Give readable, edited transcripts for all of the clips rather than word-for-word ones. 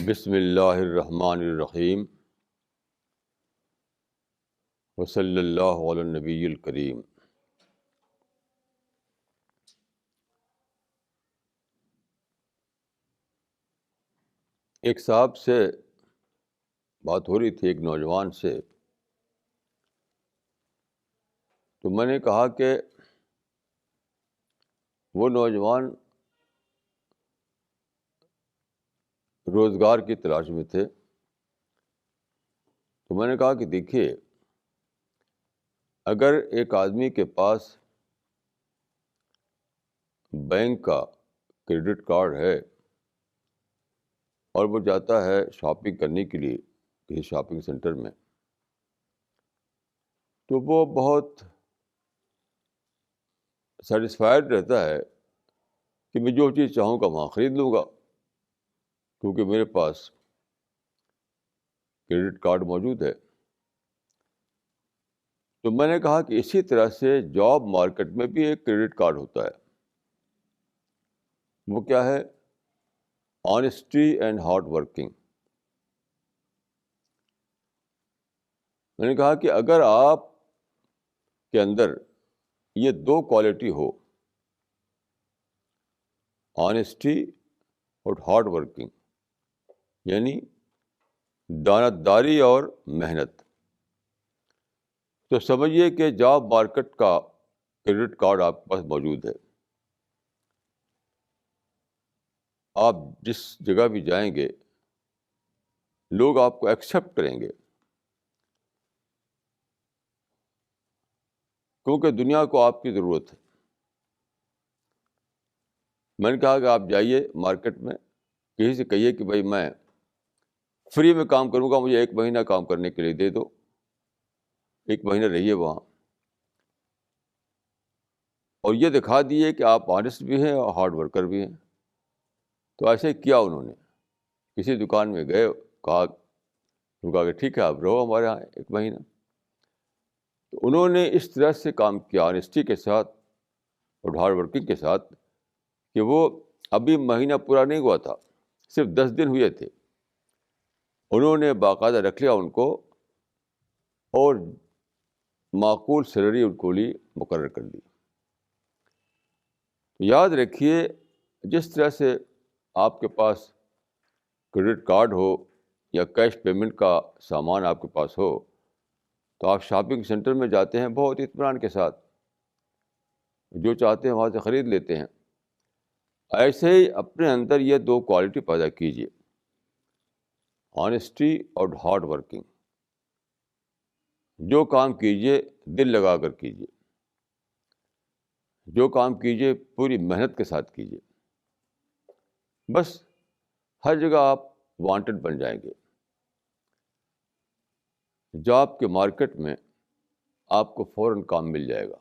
بسم اللہ الرحمن الرحیم وصلی اللہ علی النبی الکریم۔ ایک صاحب سے بات ہو رہی تھی، ایک نوجوان سے، تو میں نے کہا کہ وہ نوجوان روزگار کی تلاش میں تھے۔ تو میں نے کہا کہ دیکھیے، اگر ایک آدمی کے پاس بینک کا کریڈٹ کارڈ ہے اور وہ جاتا ہے شاپنگ کرنے کے لیے کسی شاپنگ سینٹر میں، تو وہ بہت سیٹسفائیڈ رہتا ہے کہ میں جو چیز چاہوں گا وہاں خرید لوں گا، کیونکہ میرے پاس کریڈٹ کارڈ موجود ہے۔ تو میں نے کہا کہ اسی طرح سے جاب مارکیٹ میں بھی ایک کریڈٹ کارڈ ہوتا ہے۔ وہ کیا ہے؟ Honesty and hard working. میں نے کہا کہ اگر آپ کے اندر یہ دو کوالٹی ہو، آنیسٹی اور ہارڈ ورکنگ، یعنی دیانتداری اور محنت، تو سمجھیے کہ جاب مارکیٹ کا کریڈٹ کارڈ آپ کے پاس موجود ہے۔ آپ جس جگہ بھی جائیں گے لوگ آپ کو ایکسیپٹ کریں گے، کیونکہ دنیا کو آپ کی ضرورت ہے۔ میں نے کہا کہ آپ جائیے مارکیٹ میں، کسی سے کہیے کہ بھائی میں فری میں کام کروں گا، مجھے 1 مہینہ کام کرنے کے لیے دے دو، 1 مہینہ رہیے وہاں، اور یہ دکھا دیے کہ آپ آنیسٹ بھی ہیں اور ہارڈ ورکر بھی ہیں۔ تو ایسے کیا انہوں نے، کسی دکان میں گئے، کہا کہ ٹھیک ہے آپ رہو ہمارے یہاں 1 مہینہ۔ تو انہوں نے اس طرح سے کام کیا آنیسٹی کے ساتھ اور ہارڈ ورکنگ کے ساتھ کہ وہ ابھی مہینہ پورا نہیں ہوا تھا، صرف 10 دن ہوئے تھے، انہوں نے باقاعدہ رکھ لیا ان کو اور معقول سیلری ان کو لیے مقرر کر دی۔ یاد رکھیے، جس طرح سے آپ کے پاس کریڈٹ کارڈ ہو یا کیش پیمنٹ کا سامان آپ کے پاس ہو، تو آپ شاپنگ سینٹر میں جاتے ہیں بہت اطمینان کے ساتھ، جو چاہتے ہیں وہاں سے خرید لیتے ہیں۔ ایسے ہی اپنے اندر یہ دو کوالٹی پیدا کیجیے، آنیسٹی اور ہارڈ ورکنگ۔ جو کام کیجیے دل لگا کر کیجیے، جو کام کیجیے پوری محنت کے ساتھ کیجیے، بس ہر جگہ آپ وانٹڈ بن جائیں گے۔ جاب کے مارکیٹ میں آپ کو فوراً کام مل جائے گا۔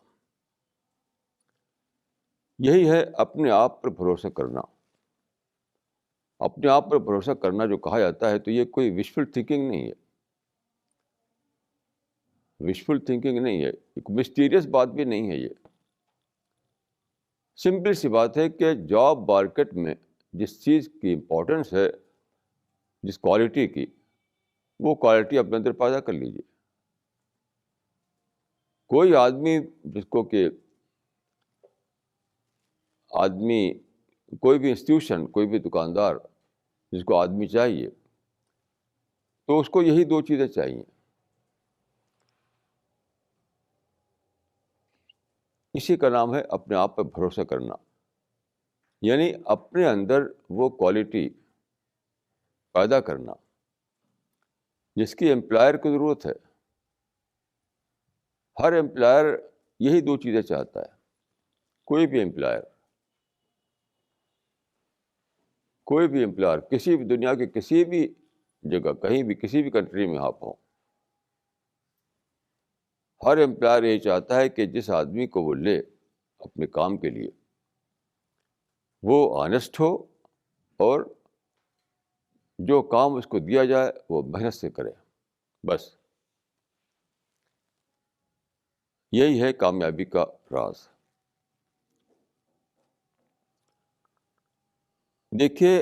یہی ہے اپنے آپ پر بھروسہ کرنا۔ اپنے آپ پر بھروسہ کرنا جو کہا جاتا ہے، تو یہ کوئی وشفل تھنکنگ نہیں ہے، وشفل تھنکنگ نہیں ہے، ایک مسٹیریس بات بھی نہیں ہے۔ یہ سمپل سی بات ہے کہ جاب مارکیٹ میں جس چیز کی امپورٹنس ہے، جس کوالٹی کی، وہ کوالٹی اپنے اندر پیدا کر لیجیے۔ کوئی آدمی جس کو کہ کوئی بھی انسٹیٹیوشن، کوئی بھی دکاندار جس کو آدمی چاہیے، تو اس کو یہی دو چیزیں چاہیے۔ اسی کا نام ہے اپنے آپ پہ بھروسہ کرنا، یعنی اپنے اندر وہ کوالٹی پیدا کرنا جس کی امپلائر کو ضرورت ہے۔ ہر امپلائر یہی دو چیزیں چاہتا ہے، کوئی بھی امپلائر کسی بھی دنیا کے کسی بھی جگہ، کہیں بھی، کسی بھی کنٹری میں آپ ہوں، ہر امپلائر یہ چاہتا ہے کہ جس آدمی کو وہ لے اپنے کام کے لیے، وہ آنیسٹ ہو اور جو کام اس کو دیا جائے وہ محنت سے کرے۔ بس یہی ہے کامیابی کا راز۔ دیکھیے،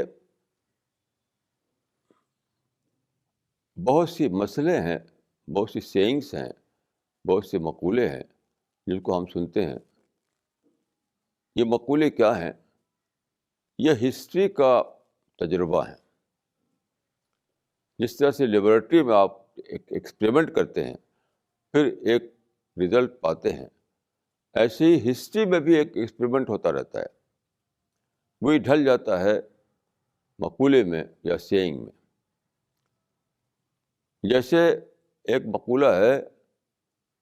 بہت سی مسئلے ہیں، بہت سی سینگس ہیں، بہت سے مقولے ہیں جن کو ہم سنتے ہیں. یہ مقولے کیا ہیں؟ یہ ہسٹری کا تجربہ ہے. جس طرح سے لیبورٹری میں آپ ایک ایکسپریمنٹ کرتے ہیں پھر ایک رزلٹ پاتے ہیں، ایسے ہی ہسٹری میں بھی ایک ایکسپریمنٹ ہوتا رہتا ہے، وہی ڈھل جاتا ہے مقولے میں یا سیئنگ میں. جیسے ایک مقولہ ہے،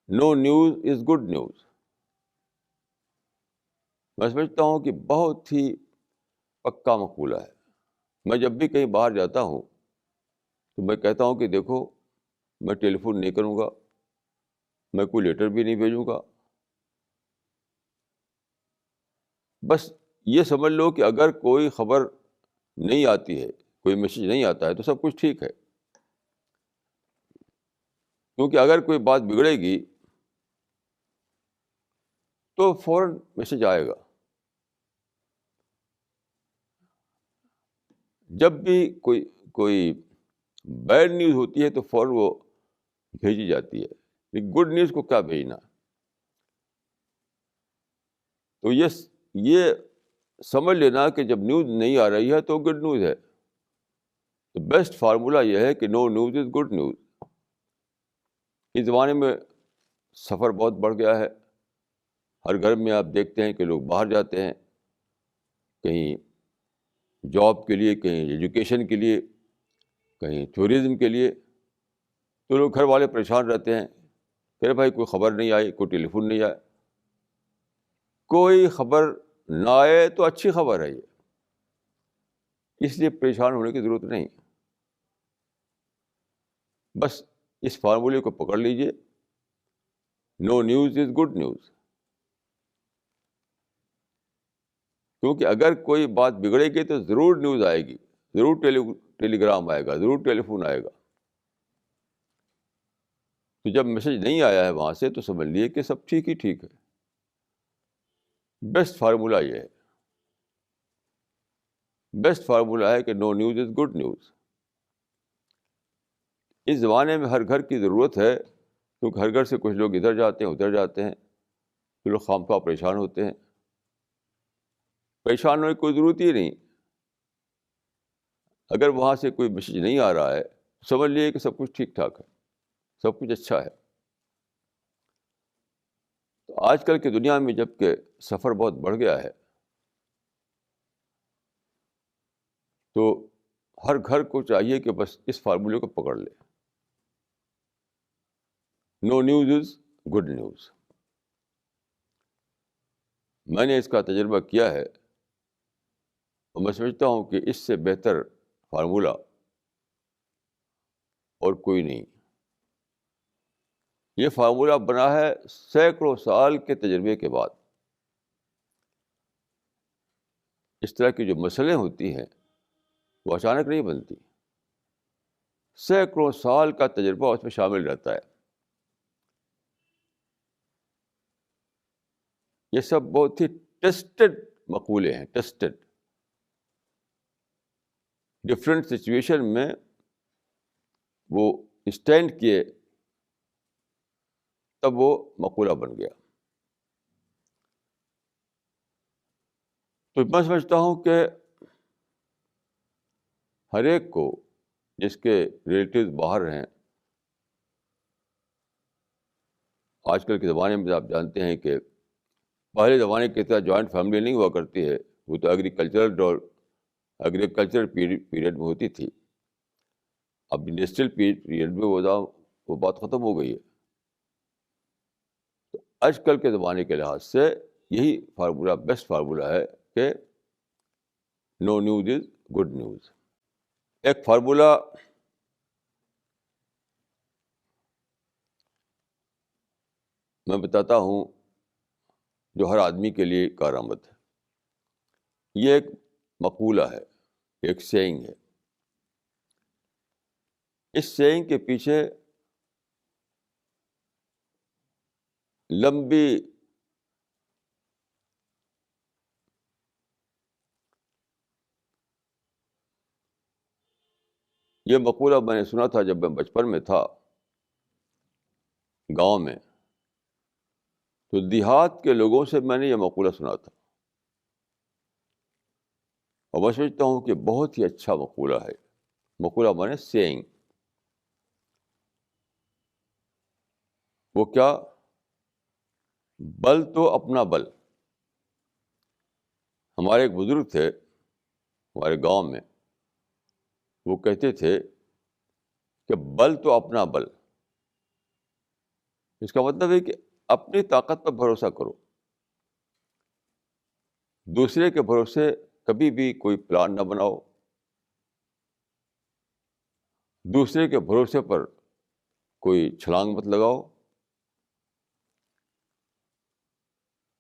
نو نیوز از گڈ نیوز. میں سمجھتا ہوں کہ بہت ہی پکا مقولہ ہے. میں جب بھی کہیں باہر جاتا ہوں تو میں کہتا ہوں کہ دیکھو، میں ٹیلی فون نہیں کروں گا، میں کوئی لیٹر بھی نہیں بھیجوں گا. بس یہ سمجھ لو کہ اگر کوئی خبر نہیں آتی ہے، کوئی میسج نہیں آتا ہے تو سب کچھ ٹھیک ہے. کیونکہ اگر کوئی بات بگڑے گی تو فوراً میسج آئے گا. جب بھی کوئی بیڈ نیوز ہوتی ہے تو فوراً وہ بھیجی جاتی ہے. لیکن گڈ نیوز کو کیا بھیجنا؟ تو یہ سمجھ لینا کہ جب نیوز نہیں آ رہی ہے تو گڈ نیوز ہے. تو بیسٹ فارمولہ یہ ہے کہ نو نیوز از گڈ نیوز. اس زمانے میں سفر بہت بڑھ گیا ہے. ہر گھر میں آپ دیکھتے ہیں کہ لوگ باہر جاتے ہیں، کہیں جاب کے لیے، کہیں ایجوکیشن کے لیے، کہیں ٹورزم کے لیے. تو لوگ گھر والے پریشان رہتے ہیں کہ بھائی کوئی خبر نہیں آئی، کوئی ٹیلی فون نہیں آیا. کوئی خبر نہ آئے تو اچھی خبر ہے یہ، اس لیے پریشان ہونے کی ضرورت نہیں. بس اس فارمولے کو پکڑ لیجئے، نو نیوز از گڈ نیوز. کیونکہ اگر کوئی بات بگڑے گی تو ضرور نیوز آئے گی، ضرور ٹیلی گرام آئے گا، ضرور ٹیلی فون آئے گا. تو جب میسج نہیں آیا ہے وہاں سے تو سمجھ لیے کہ سب ٹھیک ہی ٹھیک ہے. بیسٹ فارمولہ یہ ہے، بیسٹ فارمولہ ہے کہ نو نیوز از گڈ نیوز. اس زمانے میں ہر گھر کی ضرورت ہے، کیونکہ ہر گھر سے کچھ لوگ ادھر جاتے ہیں ادھر جاتے ہیں، پھر لوگ خواہ پریشان ہوتے ہیں. پریشان ہونے کی کوئی ضرورت ہی نہیں. اگر وہاں سے کوئی میسج نہیں آ رہا ہے سمجھ لیے کہ سب کچھ ٹھیک ٹھاک ہے، سب کچھ اچھا ہے. تو آج کل کی دنیا میں جب کہ سفر بہت بڑھ گیا ہے تو ہر گھر کو چاہیے کہ بس اس فارمولے کو پکڑ لے، نو نیوز از گڈ نیوز. میں نے اس کا تجربہ کیا ہے اور میں سمجھتا ہوں کہ اس سے بہتر فارمولہ اور کوئی نہیں. یہ فارمولہ بنا ہے سینکڑوں سال کے تجربے کے بعد. اس طرح کی جو مسئلیں ہوتی ہیں وہ اچانک نہیں بنتی، سینکڑوں سال کا تجربہ اس میں شامل رہتا ہے. یہ سب بہت ہی ٹیسٹڈ مقولے ہیں، ٹیسٹڈ. ڈفرینٹ سچویشن میں وہ اسٹینڈ کیے تب وہ مقولہ بن گیا. تو میں سمجھتا ہوں کہ ہر ایک کو جس کے ریلیٹیوز باہر ہیں، آج کل کے زمانے میں آپ جانتے ہیں کہ پہلے زمانے کی طرح جوائنٹ فیملی نہیں ہوا کرتی ہے، وہ تو ایگریکلچر پیریڈ میں ہوتی تھی. اب انڈسٹریل پیریڈ میں وہ بات ختم ہو گئی ہے. تو آج کل کے زمانے کے لحاظ سے یہی فارمولہ بیسٹ فارمولہ ہے کہ نو نیوز از گڈ نیوز. ایک فارمولہ میں بتاتا ہوں جو ہر آدمی کے لیے کارآمد ہے. یہ ایک مقولہ ہے، ایک سیئنگ ہے. اس سیئنگ کے پیچھے لمبی یہ مقولہ میں نے سنا تھا جب میں بچپن میں تھا گاؤں میں، تو دیہات کے لوگوں سے میں نے یہ مقولہ سنا تھا، اور میں سمجھتا ہوں کہ بہت ہی اچھا مقولہ ہے. مقولہ مانے سیئنگ. وہ کیا؟ بل تو اپنا بل. ہمارے ایک بزرگ تھے ہمارے گاؤں میں، وہ کہتے تھے کہ بل تو اپنا بل. اس کا مطلب ہے کہ اپنی طاقت پر بھروسہ کرو، دوسرے کے بھروسے کبھی بھی کوئی پلان نہ بناؤ، دوسرے کے بھروسے پر کوئی چھلانگ مت لگاؤ.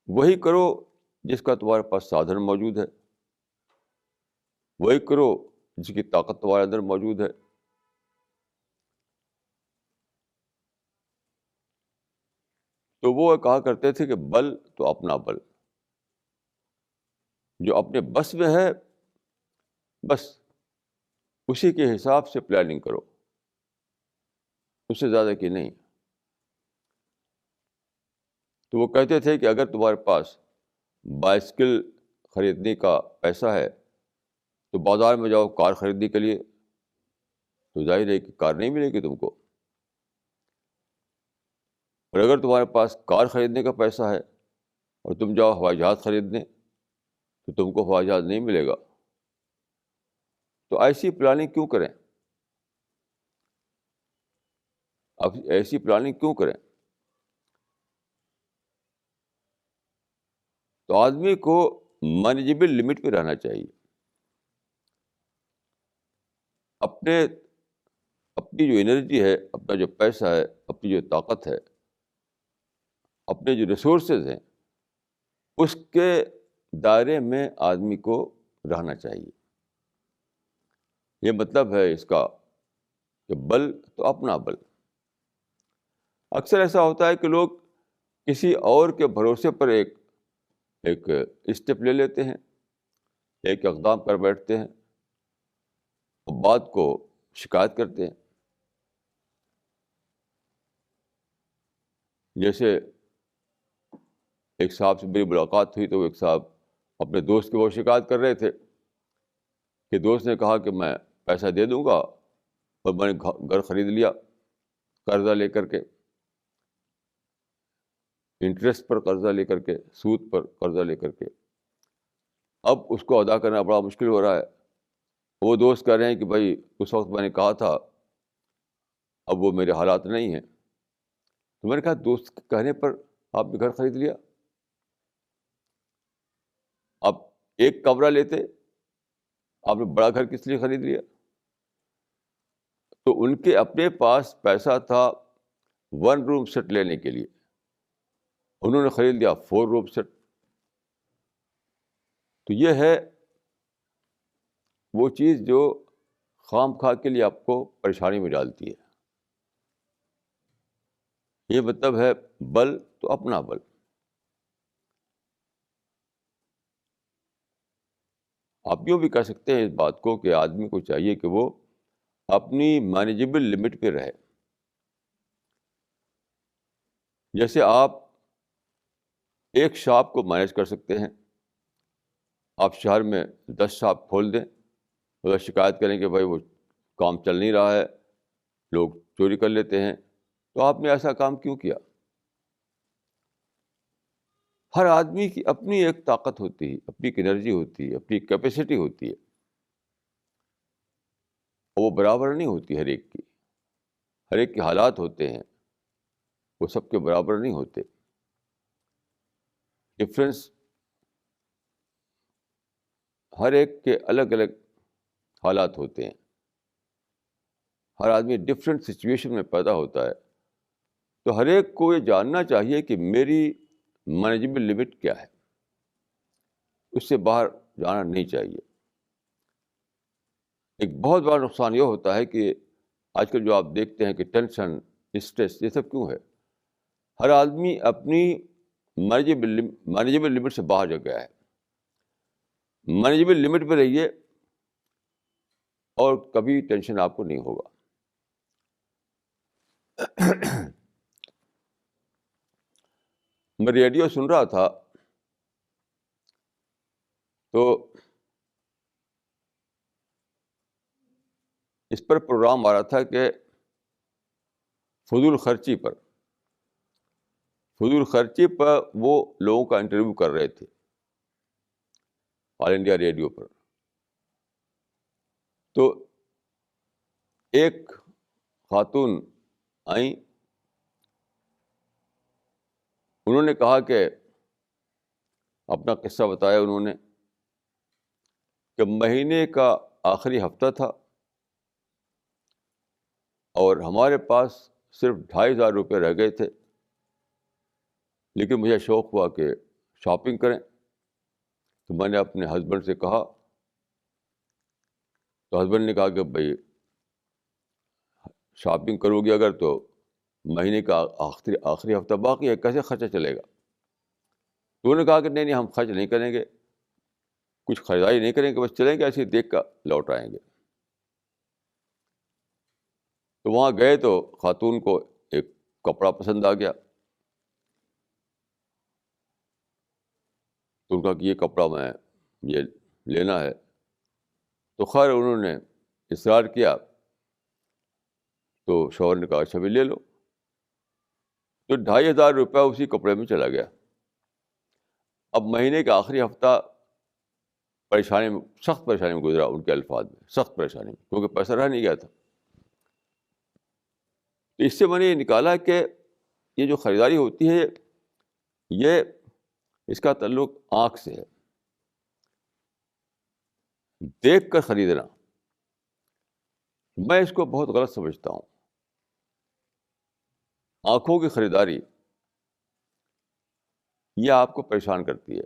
وہی کرو جس کا تمہارے پاس سادھن موجود ہے، وہی کرو جس کی طاقت تمہارے اندر موجود ہے. تو وہ کہا کرتے تھے کہ بل تو اپنا بل. جو اپنے بس میں ہے بس اسی کے حساب سے پلاننگ کرو، اس سے زیادہ کی نہیں. تو وہ کہتے تھے کہ اگر تمہارے پاس بائسکل خریدنے کا پیسہ ہے تو بازار میں جاؤ کار خریدنے کے لیے، تو ظاہر ہے کہ کار نہیں ملے گی تم کو. اور اگر تمہارے پاس کار خریدنے کا پیسہ ہے اور تم جاؤ ہوائی جہاز خریدنے تو تم کو ہوائی جہاز نہیں ملے گا. تو ایسی پلاننگ کیوں کریں؟ اب ایسی پلاننگ کیوں کریں؟ تو آدمی کو مینیجیبل لمٹ پہ رہنا چاہیے. اپنی جو انرجی ہے، اپنا جو پیسہ ہے، اپنی جو طاقت ہے، اپنے جو ریسورسز ہیں، اس کے دائرے میں آدمی کو رہنا چاہیے. یہ مطلب ہے اس کا کہ بل تو اپنا بل. اکثر ایسا ہوتا ہے کہ لوگ کسی اور کے بھروسے پر ایک اسٹیپ لے لیتے ہیں، ایک اقدام پر بیٹھتے ہیں اور بات کو شکایت کرتے ہیں. جیسے ایک صاحب سے میری ملاقات ہوئی تو ایک صاحب اپنے دوست کی بہت شکایت کر رہے تھے کہ دوست نے کہا کہ میں پیسہ دے دوں گا، اور میں نے گھر خرید لیا قرضہ لے کر کے، انٹرسٹ پر قرضہ لے کر کے، سود پر قرضہ لے کر کے. اب اس کو ادا کرنا بڑا مشکل ہو رہا ہے. وہ دوست کہہ رہے ہیں کہ بھائی اس وقت میں نے کہا تھا، اب وہ میرے حالات نہیں ہیں. تو میں نے کہا دوست کے کہنے پر آپ نے گھر خرید لیا؟ آپ ایک کمرہ لیتے، آپ نے بڑا گھر کس لیے خرید لیا؟ تو ان کے اپنے پاس پیسہ تھا 1 روم سیٹ لینے کے لیے، انہوں نے خرید لیا 4 روم سیٹ. تو یہ ہے وہ چیز جو خام خواہ کے لیے آپ کو پریشانی میں ڈالتی ہے. یہ مطلب ہے بل تو اپنا بل. آپ یوں بھی کہہ سکتے ہیں اس بات کو کہ آدمی کو چاہیے کہ وہ اپنی مینیجیبل لمٹ پہ رہے. جیسے آپ ایک شاپ کو مینیج کر سکتے ہیں، آپ شہر میں 10 شاپ کھول دیں، اگر شکایت کریں کہ بھائی وہ کام چل نہیں رہا ہے، لوگ چوری کر لیتے ہیں، تو آپ نے ایسا کام کیوں کیا؟ ہر آدمی کی اپنی ایک طاقت ہوتی ہے، اپنی ایک انرجی ہوتی ہے، اپنی کیپیسٹی ہوتی ہے، اور وہ برابر نہیں ہوتی ہر ایک کی. ہر ایک کے حالات ہوتے ہیں، وہ سب کے برابر نہیں ہوتے. ڈفرینس ہر ایک کے الگ الگ حالات ہوتے ہیں. ہر آدمی ڈفرینٹ سچویشن میں پیدا ہوتا ہے. تو ہر ایک کو یہ جاننا چاہیے کہ میری مینیجیبل لمٹ کیا ہے، اس سے باہر جانا نہیں چاہیے. ایک بہت بڑا نقصان یہ ہوتا ہے کہ آج کل جو آپ دیکھتے ہیں کہ ٹینشن، اسٹریس، یہ سب کیوں ہے؟ ہر آدمی اپنی مینیجیبل لمٹ سے باہر جا گیا ہے. مینیجیبل لمٹ پہ رہیے، اور کبھی ٹینشن آپ کو نہیں ہوگا. میں ریڈیو سن رہا تھا تو اس پر پروگرام آ رہا تھا کہ فضول خرچی پر وہ لوگوں کا انٹرویو کر رہے تھے آل انڈیا ریڈیو پر. تو ایک خاتون آئیں, انہوں نے کہا کہ اپنا قصہ بتایا انہوں نے کہ مہینے کا آخری ہفتہ تھا اور ہمارے پاس صرف 2,500 روپے رہ گئے تھے, لیکن مجھے شوق ہوا کہ شاپنگ کریں. تو میں نے اپنے ہسبینڈ سے کہا, تو ہسبینڈ نے کہا کہ بھائی شاپنگ کرو گی اگر تو مہینے کا آخری ہفتہ باقی ہے, کیسے خرچہ چلے گا؟ تو انہوں نے کہا کہ نہیں ہم خرچ نہیں کریں گے, کچھ خریداری نہیں کریں گے, بس چلیں گے ایسے ہی دیکھ کر لوٹ آئیں گے. تو وہاں گئے تو خاتون کو ایک کپڑا پسند آ گیا. تو ان کا کہ یہ کپڑا میں یہ لینا ہے. تو خیر انہوں نے اصرار کیا, تو شوہر نے کہا اچھا بھی لے لو. تو 2,500 روپیہ اسی کپڑے میں چلا گیا. اب مہینے کا آخری ہفتہ سخت پریشانی میں گزرا, ان کے الفاظ میں سخت پریشانی میں, کیونکہ پیسہ رہ نہیں گیا تھا. تو اس سے میں نے یہ نکالا کہ یہ جو خریداری ہوتی ہے یہ اس کا تعلق آنکھ سے ہے. دیکھ کر خریدنا میں اس کو بہت غلط سمجھتا ہوں. آنکھوں کی خریداری یہ آپ کو پریشان کرتی ہے.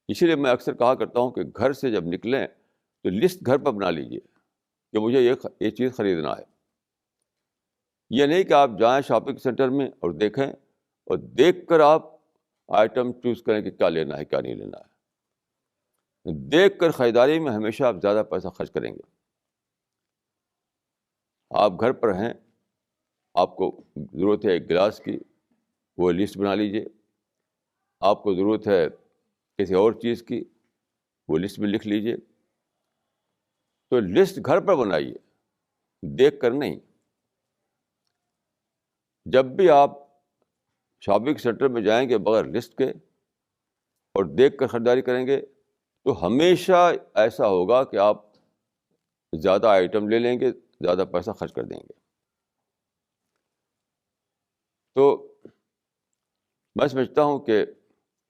اسی لیے میں اکثر کہا کرتا ہوں کہ گھر سے جب نکلیں تو لسٹ گھر پر بنا لیجیے کہ مجھے یہ چیز خریدنا ہے. یہ نہیں کہ آپ جائیں شاپنگ سینٹر میں اور دیکھیں اور دیکھ کر آپ آئٹم چوز کریں کہ کیا لینا ہے کیا نہیں لینا ہے. دیکھ کر خریداری میں ہمیشہ آپ زیادہ پیسہ خرچ کریں گے. آپ گھر پر ہیں, آپ کو ضرورت ہے ایک گلاس کی, وہ لسٹ بنا لیجیے. آپ کو ضرورت ہے کسی اور چیز کی, وہ لسٹ میں لکھ لیجیے. تو لسٹ گھر پر بنائیے, دیکھ کر نہیں. جب بھی آپ شاپنگ سینٹر میں جائیں گے بغیر لسٹ کے اور دیکھ کر خریداری کریں گے تو ہمیشہ ایسا ہوگا کہ آپ زیادہ آئٹم لے لیں گے, زیادہ پیسہ خرچ کر دیں گے. تو میں سمجھتا ہوں کہ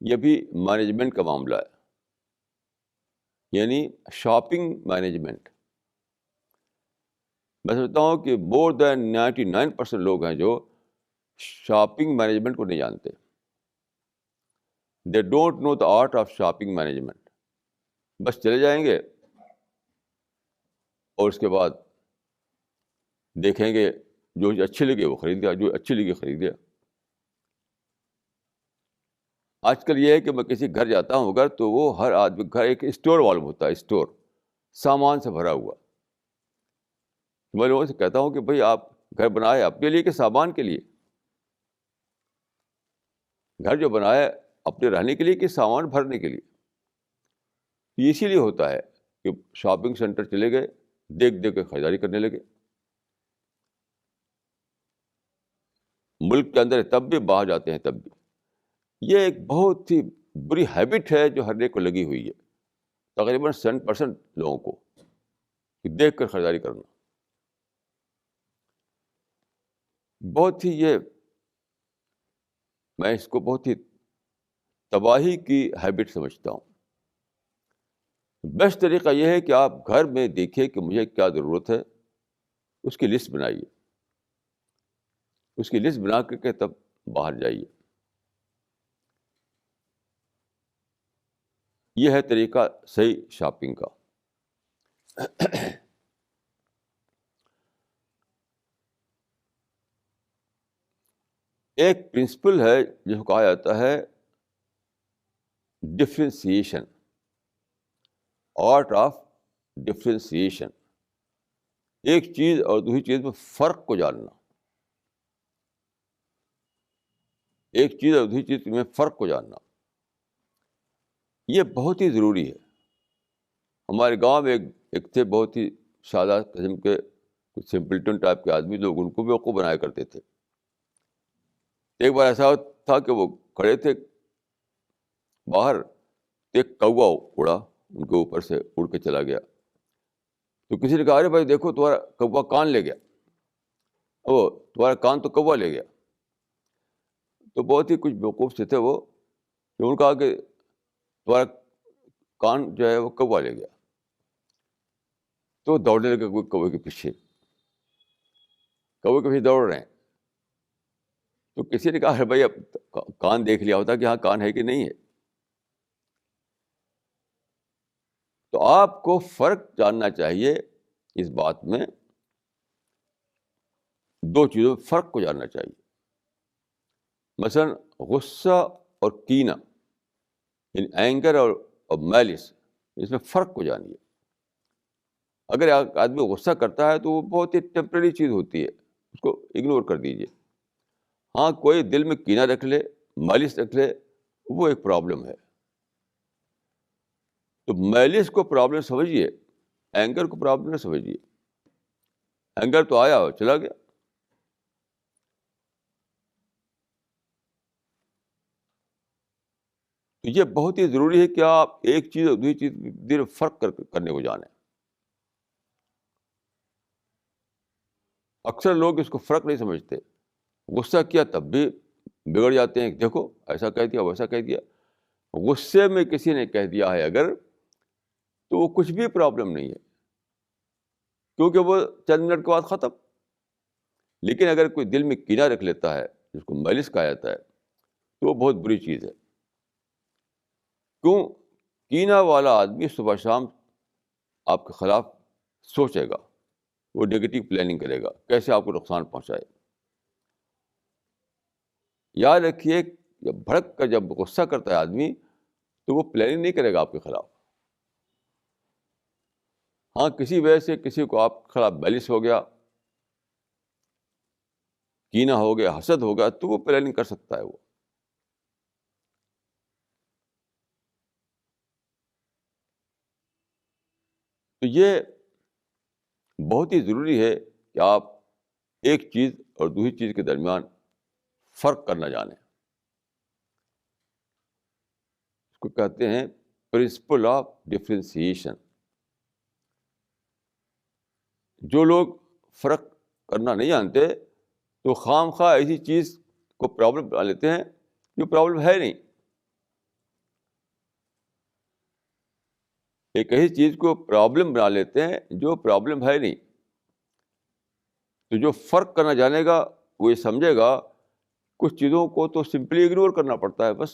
یہ بھی مینجمنٹ کا معاملہ ہے, یعنی شاپنگ مینجمنٹ. میں سمجھتا ہوں کہ مور دین 99% لوگ ہیں جو شاپنگ مینجمنٹ کو نہیں جانتے. They don't know the art of shopping management. بس چلے جائیں گے اور اس کے بعد دیکھیں گے جو اچھی لگے وہ خرید گیا, جو اچھی لگی خرید گیا. آج کل یہ ہے کہ میں کسی گھر جاتا ہوں اگر تو وہ ہر آدمی گھر ایک اسٹور والم ہوتا ہے, اسٹور سامان سے بھرا ہوا. میں لوگوں سے کہتا ہوں کہ بھئی آپ گھر بنائے اپنے لیے کہ سامان کے لیے؟ گھر جو بنائے اپنے رہنے کے لیے کہ سامان بھرنے کے لیے؟ یہ اسی لیے ہوتا ہے کہ شاپنگ سینٹر چلے گئے, دیکھ دیکھ کے خریداری کرنے لگے. ملک کے اندر تب بھی, باہر جاتے ہیں تب بھی. یہ ایک بہت ہی بری ہیبٹ ہے جو ہر ایک کو لگی ہوئی ہے, تقریباً 100% لوگوں کو, کہ دیکھ کر خریداری کرنا. بہت ہی یہ میں اس کو بہت ہی تباہی کی ہیبٹ سمجھتا ہوں. بیسٹ طریقہ یہ ہے کہ آپ گھر میں دیکھیے کہ مجھے کیا ضرورت ہے, اس کی لسٹ بنائیے, اس کی لسٹ بنا کر کے تب باہر جائیے. یہ ہے طریقہ صحیح شاپنگ کا. ایک پرنسپل ہے جس کو کہا جاتا ہے ڈفرینسیشن, آرٹ آف ڈفرینسیشن، ایک چیز اور دوسری چیز میں فرق کو جاننا، ایک چیز اور دوسری چیز میں فرق کو جاننا، یہ بہت ہی ضروری ہے. ہمارے گاؤں میں ایک تھے بہت ہی سادہ قسم کے کچھ سمپلٹن ٹائپ کے آدمی، لوگ ان کو بیوقوف بنایا کرتے تھے. ایک بار ایسا تھا کہ وہ کھڑے تھے باہر، ایک کوا اڑا ان کے اوپر سے، اڑ کے چلا گیا. تو کسی نے کہا ارے بھائی دیکھو تمہارا کوا کان لے گیا، او تمہارا کان تو کوا لے گیا. تو بہت ہی کچھ بیوقوف سے تھے وہ، کہ انہوں نے کہا کہ تمہارا کان جو ہے وہ کوا لے گیا. تو دوڑنے لگے کوے کے پیچھے، کوے کے پیچھے دوڑ رہے ہیں. تو کسی نے کہا ہے بھائی اب کان دیکھ لیا ہوتا کہ ہاں کان ہے کہ نہیں ہے. تو آپ کو فرق جاننا چاہیے اس بات میں، دو چیزوں میں فرق کو جاننا چاہیے. مثلا غصہ اور کینہ، یعنی اینگر اور میلس، اس میں فرق کو جانیے. اگر آدمی غصہ کرتا ہے تو وہ بہت ہی ٹیمپرری چیز ہوتی ہے، اس کو اگنور کر دیجیے. ہاں کوئی دل میں کینہ رکھ لے، مالش رکھ لے، وہ ایک پرابلم ہے. تو میلس کو پرابلم سمجھیے، اینگر کو پرابلم نہ سمجھیے. اینگر تو آیا اور چلا گیا. تو یہ بہت ہی ضروری ہے کہ آپ ایک چیز اور دوسری چیز میں فرق کرنے کو جانیں. اکثر لوگ اس کو فرق نہیں سمجھتے. غصہ کیا تب بھی بگڑ جاتے ہیں، دیکھو ایسا کہہ دیا ویسا کہہ دیا. غصے میں کسی نے کہہ دیا ہے اگر، تو وہ کچھ بھی پرابلم نہیں ہے، کیونکہ وہ چند منٹ کے بعد ختم. لیکن اگر کوئی دل میں کینہ رکھ لیتا ہے، جس کو میلس کہا جاتا ہے، تو وہ بہت بری چیز ہے. کیوں؟ کینہ والا آدمی صبح شام آپ کے خلاف سوچے گا، وہ نیگیٹو پلاننگ کرے گا، کیسے آپ کو نقصان پہنچائے. یاد رکھیے جب بھڑک کر جب غصہ کرتا ہے آدمی، تو وہ پلاننگ نہیں کرے گا آپ کے خلاف. ہاں کسی وجہ سے کسی کو آپ کے خلاف بیلس ہو گیا، کینہ ہو گیا، حسد ہو گیا، تو وہ پلاننگ کر سکتا ہے وہ. تو یہ بہت ہی ضروری ہے کہ آپ ایک چیز اور دوسری چیز کے درمیان فرق کرنا جانیں. اس کو کہتے ہیں پرنسپل آف ڈفرینسیشن. جو لوگ فرق کرنا نہیں جانتے تو خام خواہ ایسی چیز کو پرابلم بنا لیتے ہیں جو پرابلم ہے نہیں. ایک ایسی چیز کو پرابلم بنا لیتے ہیں جو پرابلم ہے نہیں. تو جو فرق کرنا جانے گا وہ یہ سمجھے گا کچھ چیزوں کو تو سمپلی اگنور کرنا پڑتا ہے بس.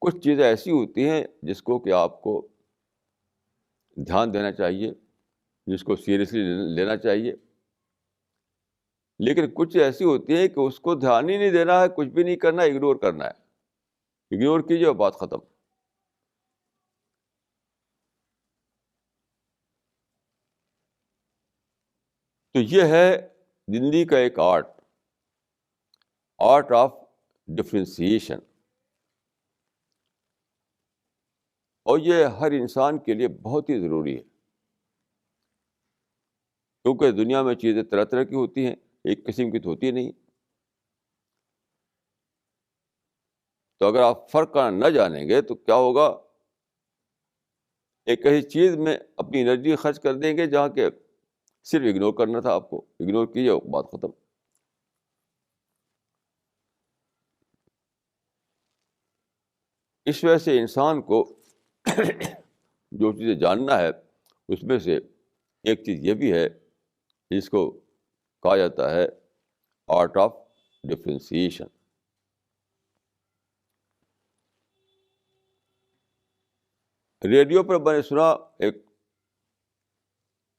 کچھ چیزیں ایسی ہوتی ہیں جس کو کہ آپ کو دھیان دینا چاہیے، جس کو سیریسلی لینا چاہیے. لیکن کچھ ایسی ہوتی ہیں کہ اس کو دھیان ہی نہیں دینا ہے، کچھ بھی نہیں کرنا، اگنور کرنا ہے. اگنور کیجیے اور بات ختم. تو یہ ہے زندگی کا ایک آرٹ آف ڈفرینسیشن. اور یہ ہر انسان کے لیے بہت ہی ضروری ہے، کیونکہ دنیا میں چیزیں طرح طرح کی ہوتی ہیں، ایک قسم کی تو ہوتی نہیں. تو اگر آپ فرق کرنا نہ جانیں گے تو کیا ہوگا؟ ایک ایسی چیز میں اپنی انرجی خرچ کر دیں گے جہاں کہ صرف اگنور کرنا تھا آپ کو، اگنور کیجیے اور بات ختم. اس وجہ سے انسان کو جو چیزیں جاننا ہے اس میں سے ایک چیز یہ بھی ہے جس کو کہا جاتا ہے آرٹ آف ڈفرینسیشن. ریڈیو پر میں نے سنا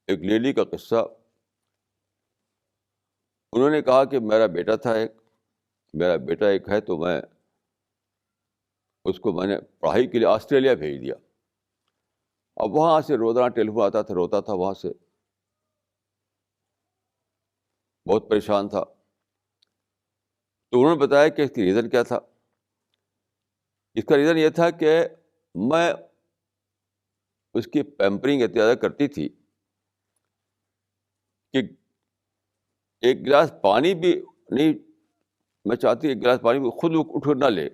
ایک لیڈی کا قصہ. انہوں نے کہا کہ میرا بیٹا ایک ہے، تو میں اس کو میں نے پڑھائی کے لیے آسٹریلیا بھیج دیا. اب وہاں سے روزانہ ٹیلیفون آتا تھا، روتا تھا وہاں سے، بہت پریشان تھا. تو انہوں نے بتایا کہ اس کی ریزن کیا تھا. اس کا ریزن یہ تھا کہ میں اس کی پیمپرنگ اتنی زیادہ کرتی تھی کہ ایک گلاس پانی بھی نہیں، میں چاہتی ایک گلاس پانی بھی خود اٹھ کر نہ لے،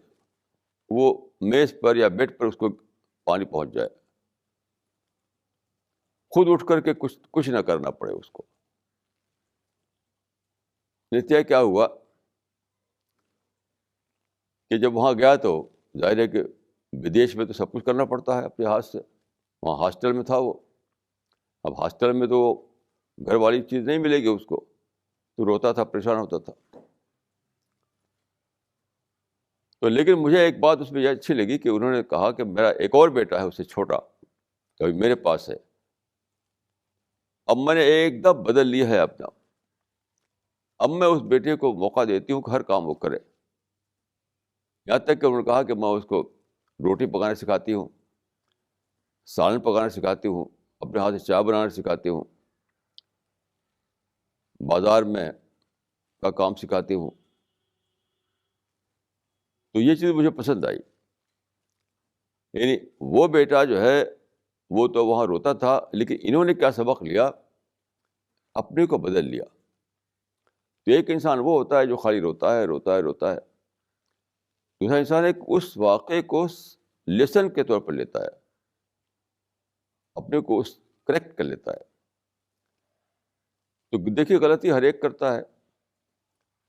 وہ میز پر یا بیڈ پر اس کو پانی پہنچ جائے، خود اٹھ کر کے کچھ نہ کرنا پڑے اس کو. نتیجہ کیا ہوا کہ جب وہاں گیا تو ظاہر ہے کہ بدیش میں تو سب کچھ کرنا پڑتا ہے اپنے ہاتھ سے. وہاں ہاسٹل میں تھا وہ، اب ہاسٹل میں تو گھر والی چیز نہیں ملے گی اس کو، تو روتا تھا، پریشان ہوتا تھا. تو لیکن مجھے ایک بات اس میں یہ اچھی لگی کہ انہوں نے کہا کہ میرا ایک اور بیٹا ہے اس سے چھوٹا، ابھی میرے پاس ہے. اب میں نے ایک دم بدل لیا ہے اپنا. اب میں اس بیٹے کو موقع دیتی ہوں کہ ہر کام وہ کرے. یہاں تک کہ انہوں نے کہا کہ میں اس کو روٹی پکانا سکھاتی ہوں، سالن پکانا سکھاتی ہوں، اپنے ہاتھ سے چائے بنانا سکھاتی ہوں، بازار میں کا کام سکھاتی ہوں. تو یہ چیز مجھے پسند آئی. یعنی وہ بیٹا جو ہے وہ تو وہاں روتا تھا، لیکن انہوں نے کیا سبق لیا، اپنے کو بدل لیا. تو ایک انسان وہ ہوتا ہے جو خالی روتا ہے روتا ہے روتا ہے. دوسرا انسان ایک اس واقعے کو لیسن کے طور پر لیتا ہے، اپنے کو اس کریکٹ کر لیتا ہے. تو دیکھیے غلطی ہر ایک کرتا ہے،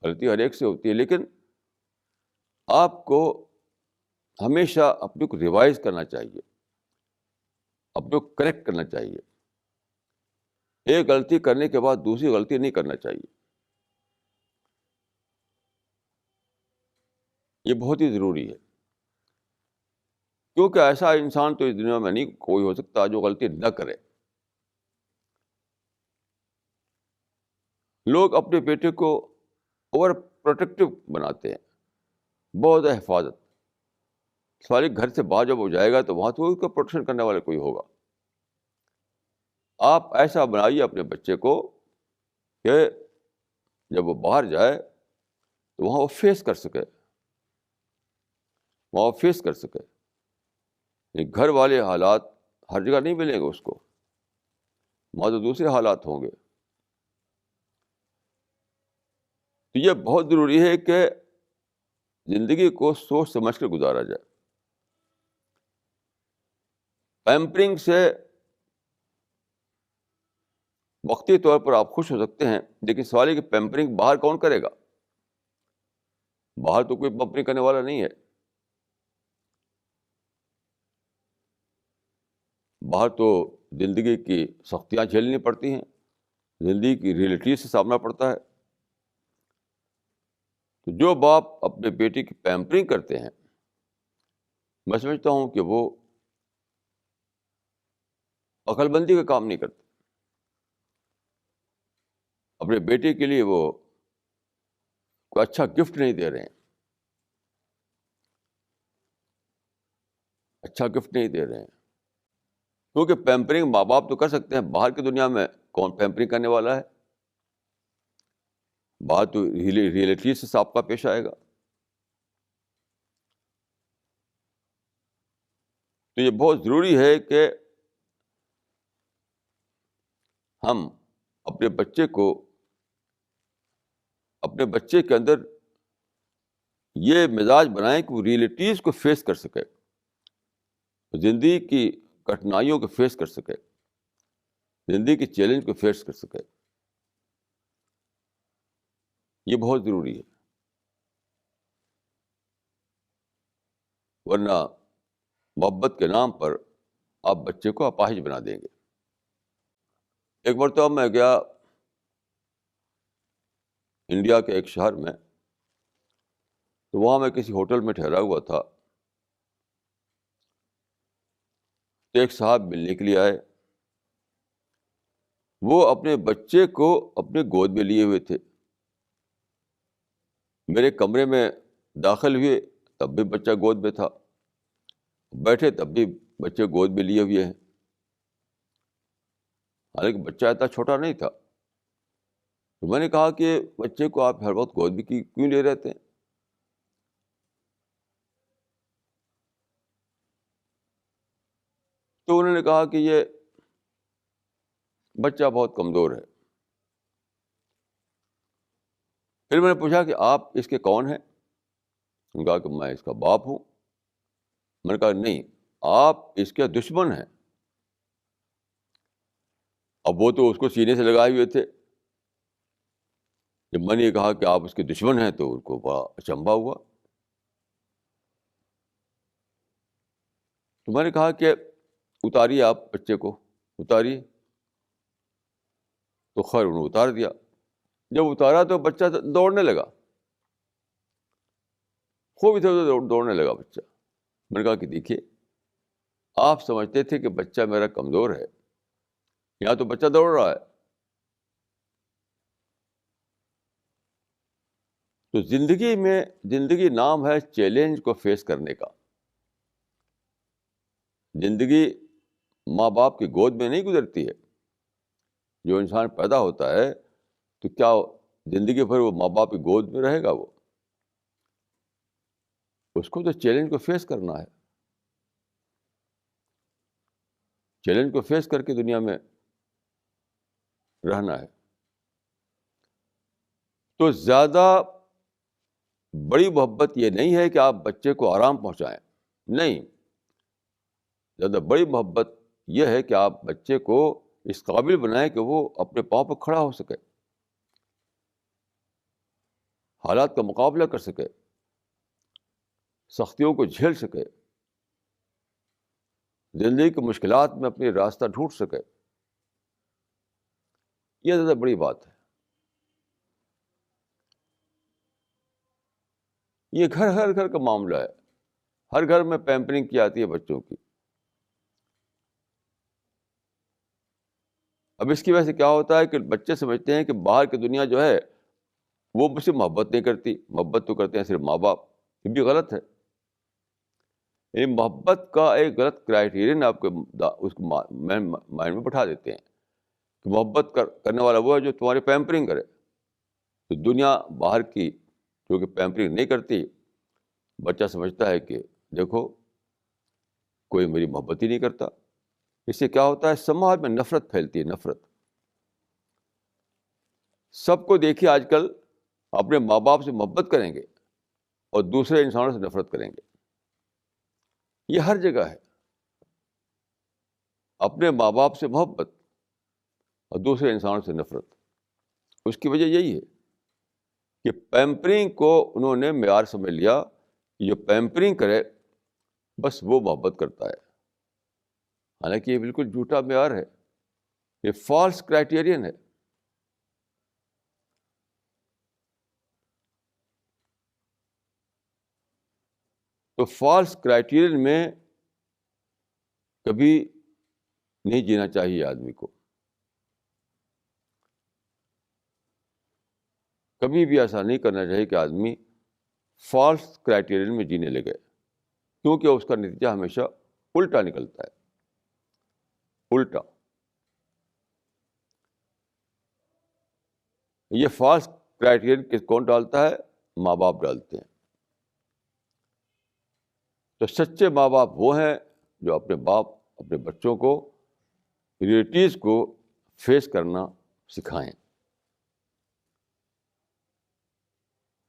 غلطی ہر ایک سے ہوتی ہے، لیکن آپ کو ہمیشہ اپنے کو ریوائز کرنا چاہیے، اپنے کو کریکٹ کرنا چاہیے. ایک غلطی کرنے کے بعد دوسری غلطی نہیں کرنا چاہیے. یہ بہت ہی ضروری ہے، کیونکہ ایسا انسان تو اس دنیا میں نہیں کوئی ہو سکتا جو غلطی نہ کرے. لوگ اپنے بیٹے کو اوور پروٹیکٹیو بناتے ہیں، بہت زیادہ حفاظت. سوال گھر سے باہر جب وہ جائے گا تو وہاں تو اس کا پروٹیکشن کرنے والا کوئی ہوگا. آپ ایسا بنائیے اپنے بچے کو کہ جب وہ باہر جائے تو وہاں وہ فیس کر سکے، وہاں وہ فیس کر سکے. گھر والے حالات ہر جگہ نہیں ملیں گے اس کو، وہاں تو دوسرے حالات ہوں گے. تو یہ بہت ضروری ہے کہ زندگی کو سوچ سمجھ کر گزارا جائے. پیمپرنگ سے وقتی طور پر آپ خوش ہو سکتے ہیں، لیکن سوال ہے کہ پیمپرنگ باہر کون کرے گا؟ باہر تو کوئی پیمپرنگ کرنے والا نہیں ہے. باہر تو زندگی کی سختیاں جھیلنی پڑتی ہیں، زندگی کی ریئلٹی سے سامنا پڑتا ہے. تو جو باپ اپنے بیٹے کی پیمپرنگ کرتے ہیں، میں سمجھتا ہوں کہ وہ عقل بندی کا کام نہیں کرتے. اپنے بیٹے کے لیے وہ کوئی اچھا گفٹ نہیں دے رہے ہیں، اچھا گفٹ نہیں دے رہے ہیں. کیونکہ پیمپرنگ ماں باپ تو کر سکتے ہیں، باہر کی دنیا میں کون پیمپرنگ کرنے والا ہے؟ باہر تو ریئلٹی سے سابقہ پیش آئے گا. تو یہ بہت ضروری ہے کہ ہم اپنے بچے کے اندر یہ مزاج بنائیں کہ وہ ریئلٹیز کو فیس کر سکے، زندگی کی کٹھنائیوں کو فیس کر سکے، زندگی کے چیلنج کو فیس کر سکے. یہ بہت ضروری ہے، ورنہ محبت کے نام پر آپ بچے کو اپاہج بنا دیں گے. ایک مرتبہ میں گیا انڈیا کے ایک شہر میں، تو وہاں میں کسی ہوٹل میں ٹھہرا ہوا تھا. تو ایک صاحب ملنے کے لیے آئے. وہ اپنے بچے کو اپنے گود میں لیے ہوئے تھے. میرے کمرے میں داخل ہوئے تب بھی بچہ گود میں تھا، بیٹھے تب بھی بچے گود میں لیے ہوئے ہیں. حالانکہ بچہ اتنا چھوٹا نہیں تھا. تو میں نے کہا کہ بچے کو آپ ہر وقت گود میں کیوں لے رہتے ہیں؟ تو انہوں نے کہا کہ یہ بچہ بہت کمزور ہے. پھر میں نے پوچھا کہ آپ اس کے کون ہیں؟ انہوں نے کہا کہ میں اس کا باپ ہوں. میں نے کہا نہیں، آپ اس کے دشمن ہیں. اب وہ تو اس کو سینے سے لگائے ہوئے تھے. جب میں نے یہ کہا کہ آپ اس کے دشمن ہیں تو ان کو بڑا اچنبھا ہوا. تو میں نے کہا کہ اتاریے آپ بچے کو، اتاریے. تو خیر انہوں نے اتار دیا. جب اتارا تو بچہ دوڑنے لگا، خوب ادھر ادھر دوڑنے لگا بچہ. میں نے کہا کہ دیکھیے، آپ سمجھتے تھے کہ بچہ میرا کمزور ہے، یہاں تو بچہ دوڑ رہا ہے. تو زندگی نام ہے چیلنج کو فیس کرنے کا. زندگی ماں باپ کی گود میں نہیں گزرتی ہے. جو انسان پیدا ہوتا ہے تو کیا زندگی بھر وہ ماں باپ کی گود میں رہے گا؟ وہ اس کو تو چیلنج کو فیس کرنا ہے. چیلنج کو فیس کر کے دنیا میں رہنا ہے. تو زیادہ بڑی محبت یہ نہیں ہے کہ آپ بچے کو آرام پہنچائیں. نہیں، زیادہ بڑی محبت یہ ہے کہ آپ بچے کو اس قابل بنائیں کہ وہ اپنے پاؤں پر کھڑا ہو سکے، حالات کا مقابلہ کر سکے، سختیوں کو جھیل سکے، زندگی کی مشکلات میں اپنی راستہ ڈھونڈ سکے. یہ زیادہ بڑی بات ہے. یہ ہر گھر کا معاملہ ہے. ہر گھر میں پیمپرنگ کی جاتی ہے بچوں کی. اب اس کی وجہ سے کیا ہوتا ہے کہ بچے سمجھتے ہیں کہ باہر کی دنیا جو ہے وہ مجھ سے محبت نہیں کرتی، محبت تو کرتے ہیں صرف ماں باپ. یہ بھی غلط ہے. یہ محبت کا ایک غلط کرائیٹیرین آپ کے اس کو مائنڈ میں بٹھا دیتے ہیں کہ محبت کرنے والا وہ ہے جو تمہاری پیمپرنگ کرے. تو دنیا باہر کی جو کہ پیمپرنگ نہیں کرتی، بچہ سمجھتا ہے کہ دیکھو کوئی میری محبت ہی نہیں کرتا. اس سے کیا ہوتا ہے؟ سماج میں نفرت پھیلتی ہے. نفرت سب کو دیکھیے، آج کل اپنے ماں باپ سے محبت کریں گے اور دوسرے انسانوں سے نفرت کریں گے. یہ ہر جگہ ہے. اپنے ماں باپ سے محبت اور دوسرے انسانوں سے نفرت. اس کی وجہ یہی ہے کہ پیمپرنگ کو انہوں نے معیار سمجھ لیا کہ جو پیمپرنگ کرے بس وہ محبت کرتا ہے. حالانکہ یہ بالکل جھوٹا معیار ہے. یہ فالس کرائیٹیرین ہے. تو فالس کرائیٹیرین میں کبھی نہیں جینا چاہیے آدمی کو. کبھی بھی ایسا نہیں کرنا چاہیے کہ آدمی فالس کرائیٹیرین میں جینے لگے، کیونکہ اس کا نتیجہ ہمیشہ الٹا نکلتا ہے. الٹا. یہ فالس کرائیٹیرین کون ڈالتا ہے؟ ماں باپ ڈالتے ہیں. تو سچے ماں باپ وہ ہیں جو اپنے بچوں کو ریئلٹیز کو فیس کرنا سکھائیں.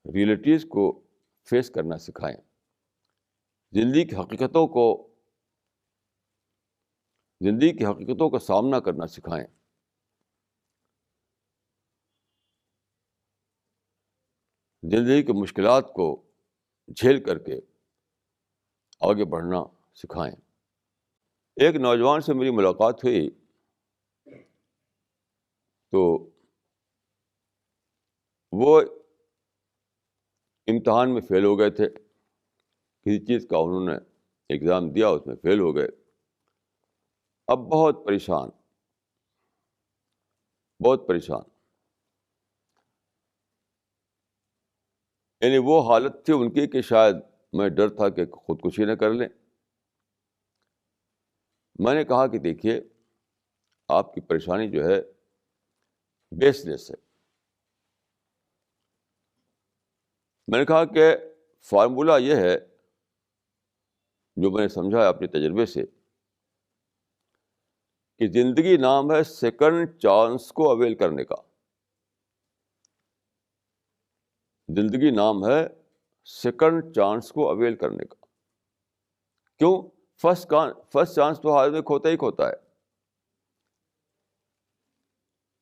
ریئلٹیز کو فیس کرنا سکھائیں. زندگی کی حقیقتوں کا سامنا کرنا سکھائیں. زندگی کی مشکلات کو جھیل کر کے آگے بڑھنا سکھائیں. ایک نوجوان سے میری ملاقات ہوئی تو وہ امتحان میں فیل ہو گئے تھے. کسی چیز کا انہوں نے ایگزام دیا، اس میں فیل ہو گئے. اب بہت پریشان، بہت پریشان. یعنی وہ حالت تھی ان کی کہ شاید میں ڈر تھا کہ خودکشی نہ کر لیں. میں نے کہا کہ دیکھیے، آپ کی پریشانی جو ہے بیس لیس ہے. میں نے کہا کہ فارمولہ یہ ہے جو میں نے سمجھا ہے اپنے تجربے سے کہ زندگی نام ہے سیکنڈ چانس کو اویل کرنے کا. زندگی نام ہے سیکنڈ چانس کو اویل کرنے کا. کیوں؟ فرسٹ چانس تو ہر آدمی کھوتا ہی کھوتا ہے.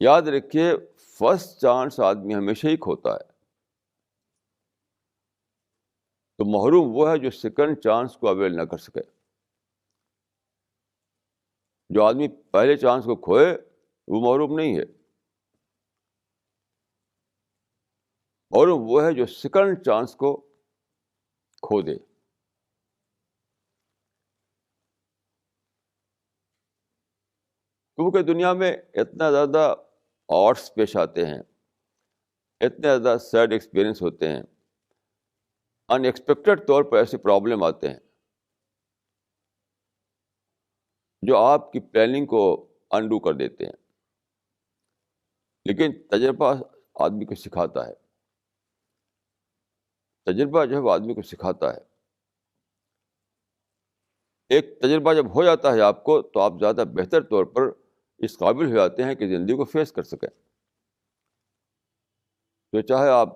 یاد رکھیے فرسٹ چانس آدمی ہمیشہ ہی کھوتا ہے. تو محروم وہ ہے جو سیکنڈ چانس کو اویل نہ کر سکے. جو آدمی پہلے چانس کو کھوئے وہ محروم نہیں ہے. محروم وہ ہے جو سیکنڈ چانس کو کھو دے. کیونکہ دنیا میں اتنا زیادہ آرٹس پیش آتے ہیں, اتنے زیادہ سیڈ ایکسپیرئنس ہوتے ہیں, ان ایکسپیکٹڈ طور پر ایسے پرابلم آتے ہیں جو آپ کی پلاننگ کو انڈو کر دیتے ہیں. لیکن تجربہ آدمی کو سکھاتا ہے. تجربہ جو ہے وہ آدمی کو سکھاتا ہے. ایک تجربہ جب ہو جاتا ہے آپ کو تو آپ زیادہ بہتر طور پر اس قابل ہو جاتے ہیں کہ زندگی کو فیس کر سکیں. تو چاہے آپ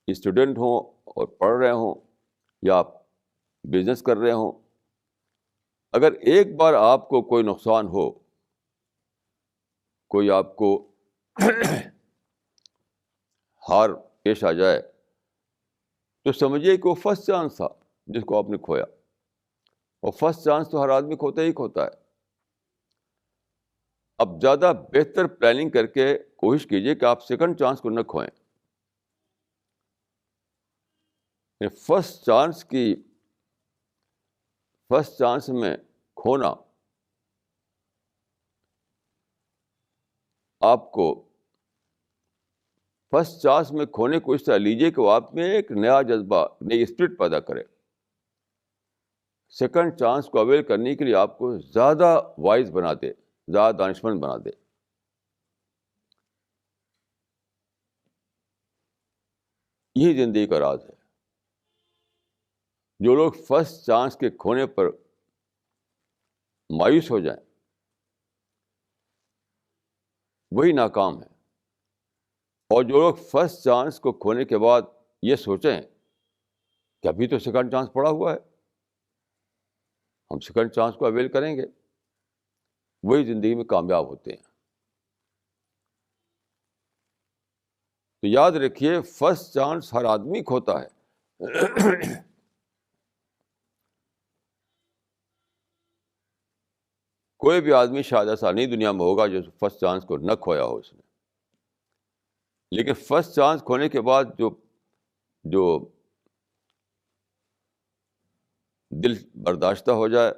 اسٹوڈنٹ ہوں اور پڑھ رہے ہوں یا آپ بزنس کر رہے ہوں, اگر ایک بار آپ کو کوئی نقصان ہو, کوئی آپ کو ہار پیش آ جائے, تو سمجھیے کہ وہ فرسٹ چانس تھا جس کو آپ نے کھویا. اور فرسٹ چانس تو ہر آدمی کھوتا ہی کھوتا ہے. اب زیادہ بہتر پلاننگ کر کے کوشش کیجیے کہ آپ سیکنڈ چانس کو نہ کھوئیں. فرسٹ چانس میں کھونا آپ کو فرسٹ چانس میں کھونے کو اس طرح لیجیے کہ وہ آپ میں ایک نیا جذبہ, نئی اسپرٹ پیدا کرے. سیکنڈ چانس کو اویل کرنے کے لیے آپ کو زیادہ وائز بنا دے, زیادہ دانشمند بنا دے. یہی زندگی کا راز ہے. جو لوگ فرسٹ چانس کے کھونے پر مایوس ہو جائیں وہی ناکام ہے. اور جو لوگ فرسٹ چانس کو کھونے کے بعد یہ سوچیں کہ ابھی تو سیکنڈ چانس پڑا ہوا ہے, ہم سیکنڈ چانس کو اویل کریں گے, وہی زندگی میں کامیاب ہوتے ہیں. تو یاد رکھیے فرسٹ چانس ہر آدمی کھوتا ہے. کوئی بھی آدمی شاید ایسا نہیں دنیا میں ہوگا جو فرسٹ چانس کو نہ کھویا ہو اس نے. لیکن فرسٹ چانس کھونے کے بعد جو دل برداشتہ ہو جائے,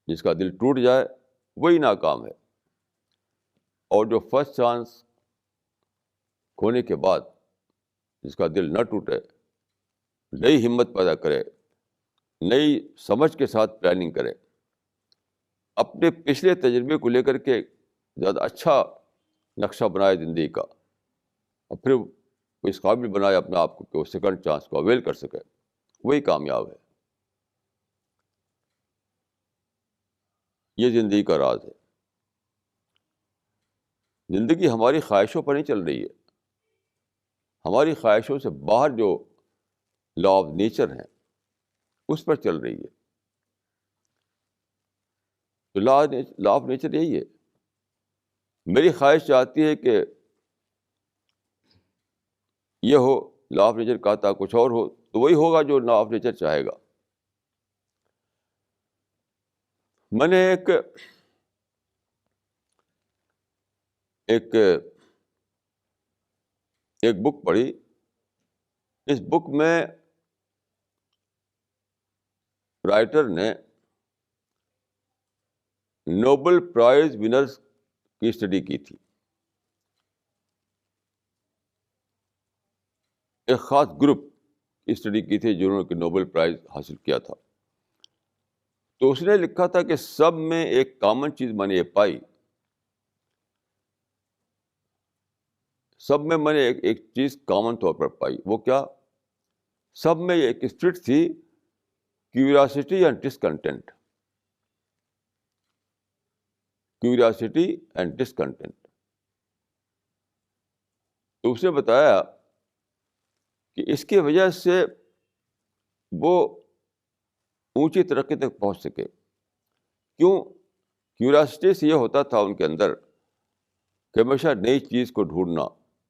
جس کا دل ٹوٹ جائے, وہی ناکام ہے. اور جو فرسٹ چانس کھونے کے بعد جس کا دل نہ ٹوٹے, نئی ہمت پیدا کرے, نئی سمجھ کے ساتھ پلاننگ کرے, اپنے پچھلے تجربے کو لے کر کے زیادہ اچھا نقشہ بنائے زندگی کا, اور پھر وہ اس قابل بنائے اپنے آپ کو کہ وہ سیکنڈ چانس کو اویل کر سکے, وہی کامیاب ہے. یہ زندگی کا راز ہے. زندگی ہماری خواہشوں پر نہیں چل رہی ہے. ہماری خواہشوں سے باہر جو لا آف نیچر ہے اس پر چل رہی ہے. تو لا آف نیچر یہی ہے. میری خواہش چاہتی ہے کہ یہ ہو, لا آف نیچر کہتا کچھ اور ہو, تو وہی ہوگا جو لا آف نیچر چاہے گا. میں نے ایک بک پڑھی. اس بک میں رائٹر نے نوبل پرائز ونرز کی اسٹڈی کی تھی. ایک خاص گروپ کی اسٹڈی کی تھی جنہوں نے نوبل پرائز حاصل کیا تھا. تو اس نے لکھا تھا کہ سب میں ایک کامن چیز میں نے یہ پائی، سب میں نے ایک چیز کامن طور پر پائی. وہ کیا؟ سب میں ایک اسپرٹ تھی، curiosity and discontent. Curiosity and discontent. تو اس نے بتایا کہ اس کی وجہ سے وہ اونچی ترقی تک پہنچ سکے. کیوں؟ کیوریاسٹی سے یہ ہوتا تھا ان کے اندر کہ ہمیشہ نئی چیز کو ڈھونڈنا،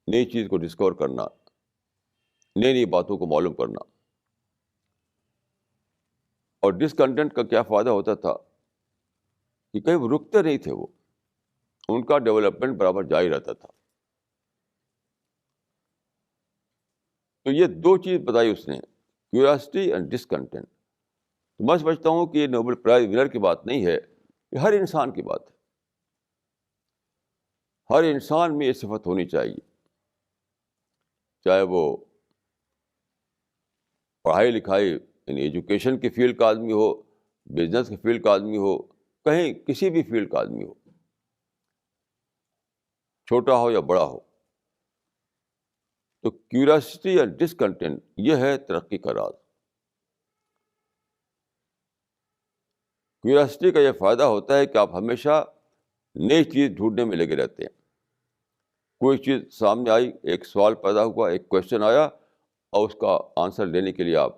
نئی چیز کو ڈسکور کرنا، نئی نئی باتوں کو معلوم کرنا. اور ڈسکنٹینٹ کا کیا فائدہ ہوتا تھا کہ کہیں وہ رکتے نہیں تھے، وہ ان کا ڈیولپمنٹ برابر جاری رہتا تھا. تو یہ دو چیز بتائی اس نے، کیوریاسٹی اینڈ ڈسکنٹینٹ. تو میں سمجھتا ہوں کہ یہ نوبل پرائز ونر کی بات نہیں ہے، یہ ہر انسان کی بات ہے. ہر انسان میں یہ صفت ہونی چاہیے، چاہے وہ پڑھائی لکھائی یعنی ایجوکیشن کی فیلڈ کا آدمی ہو، بزنس کی فیلڈ کا آدمی ہو، کہیں کسی بھی فیلڈ کا آدمی ہو، چھوٹا ہو یا بڑا ہو. تو کیوریاسٹی اینڈ ڈسکنٹینٹ یہ ہے ترقی کا راز. کیوریاسٹی کا یہ فائدہ ہوتا ہے کہ آپ ہمیشہ نئی چیز ڈھونڈنے میں لگے رہتے ہیں. کوئی چیز سامنے آئی، ایک سوال پیدا ہوا، ایک کوشچن آیا، اور اس کا آنسر لینے کے لیے آپ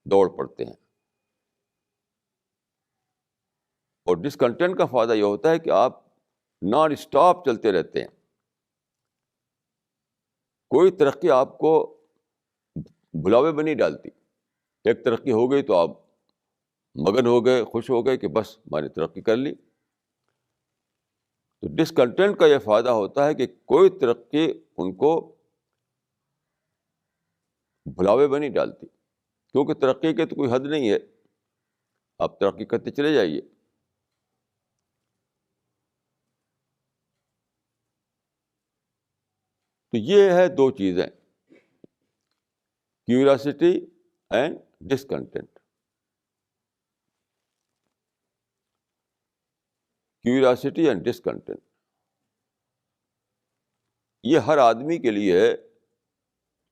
دوڑ پڑتے ہیں. اور ڈسکنٹینٹ کا فائدہ یہ ہوتا ہے کہ آپ نان اسٹاپ چلتے رہتے ہیں. کوئی ترقی آپ کو بھلاوے میں نہیں ڈالتی. ایک ترقی ہو گئی تو آپ مگن ہو گئے، خوش ہو گئے کہ بس میں نے ترقی کر لی. تو ڈسکنٹینٹ کا یہ فائدہ ہوتا ہے کہ کوئی ترقی ان کو بھلاوے میں نہیں ڈالتی، کیونکہ ترقی کے تو کوئی حد نہیں ہے، آپ ترقی کرتے چلے جائیے. تو یہ ہے دو چیزیں، curiosity and discontent. Curiosity and discontent یہ ہر آدمی کے لیے ہے،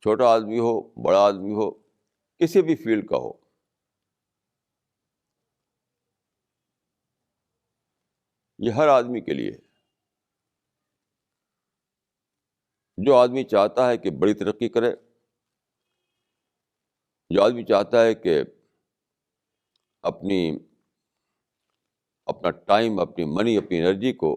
چھوٹا آدمی ہو، بڑا آدمی ہو، کسی بھی فیلڈ کا ہو. یہ ہر آدمی کے لیے ہے. جو آدمی چاہتا ہے کہ بڑی ترقی کرے، جو آدمی چاہتا ہے کہ اپنا ٹائم، اپنی منی، اپنی انرجی کو